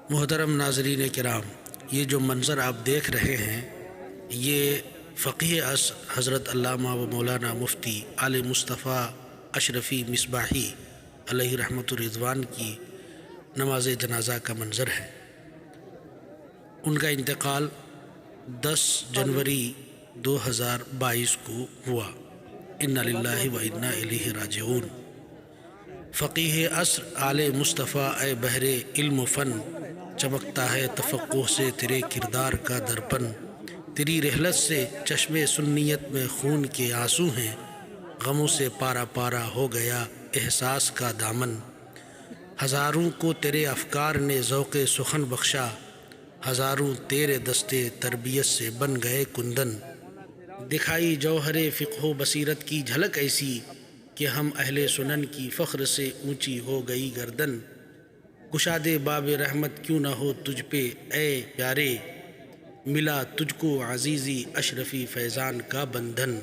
محترم ناظرین کرام، یہ جو منظر آپ دیکھ رہے ہیں یہ فقیہ عصر حضرت علامہ و مولانا مفتی آل مصطفیٰ اشرفی مصباحی علیہ رحمۃ الرضوان کی نماز جنازہ کا منظر ہے۔ ان کا انتقال 10 جنوری 2022 کو ہوا۔ انا للہ و انا الیہ راجعون۔ فقیہ عصر آل مصطفیٰ اے بحر علم و فن، چمکتا ہے تفقہ سے تیرے کردار کا درپن۔ تیری رحلت سے چشم سنیت میں خون کے آنسو ہیں، غموں سے پارا پارا ہو گیا احساس کا دامن۔ ہزاروں کو تیرے افکار نے ذوق سخن بخشا، ہزاروں تیرے دستے تربیت سے بن گئے کندن۔ دکھائی جوہر فقہ و بصیرت کی جھلک ایسی کہ ہم اہل سنن کی فخر سے اونچی ہو گئی گردن۔ کشاد باب رحمت کیوں نہ ہو تجھ پہ اے پیارے، ملا تجھ کو عزیزی اشرفی فیضان کا بندھن۔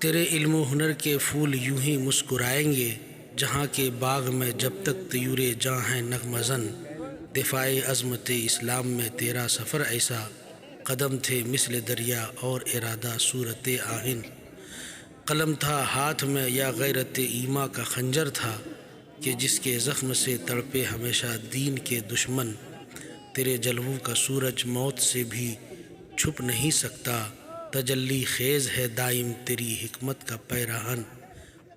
تیرے علم و ہنر کے پھول یوں ہی مسکرائیں گے، جہاں کے باغ میں جب تک طیور جاں ہیں نغمہ زن۔ دفاع عظمت اسلام میں تیرا سفر ایسا، قدم تھے مثل دریا اور ارادہ صورت آہن۔ قلم تھا ہاتھ میں یا غیرت ایما کا خنجر تھا، کہ جس کے زخم سے تڑپے ہمیشہ دین کے دشمن۔ تیرے جلووں کا سورج موت سے بھی چھپ نہیں سکتا، تجلی خیز ہے دائم تیری حکمت کا پیراہن۔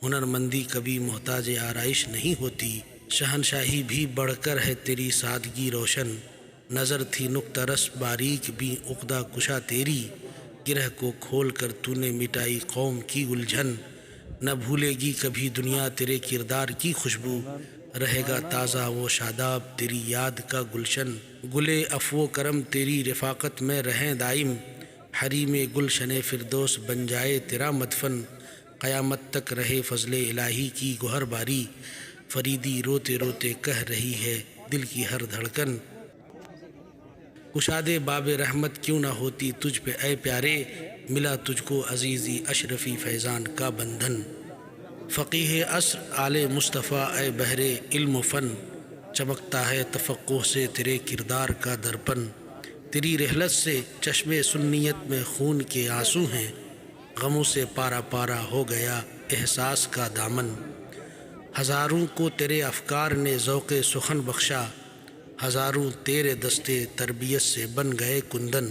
ہنرمندی کبھی محتاج آرائش نہیں ہوتی، شہنشاہی بھی بڑھ کر ہے تیری سادگی روشن۔ نظر تھی نقطہ رس باریک بھی عقدہ کشا تیری، گرہ کو کھول کر تو نے مٹائی قوم کی الجھن۔ نہ بھولے گی کبھی دنیا تیرے کردار کی خوشبو، رہے گا تازہ وہ شاداب تیری یاد کا گلشن۔ گلے عفو و کرم تیری رفاقت میں رہیں دائم، حریم گلشن فردوس بن جائے تیرا مدفن۔ قیامت تک رہے فضل الہی کی گوہر باری، فریدی روتے روتے کہہ رہی ہے دل کی ہر دھڑکن۔ کشاد باب رحمت کیوں نہ ہوتی تجھ پہ اے پیارے، ملا تجھ کو عزیزی اشرفی فیضان کا بندھن۔ فقیہ عصر آل مصطفیٰ اے بحر علم و فن، چمکتا ہے تفقہ سے تیرے کردار کا درپن۔ تیری رحلت سے چشم سنیت میں خون کے آنسو ہیں، غموں سے پارا پارا ہو گیا احساس کا دامن۔ ہزاروں کو تیرے افکار نے ذوق سخن بخشا، ہزاروں تیرے دستے تربیت سے بن گئے کندن۔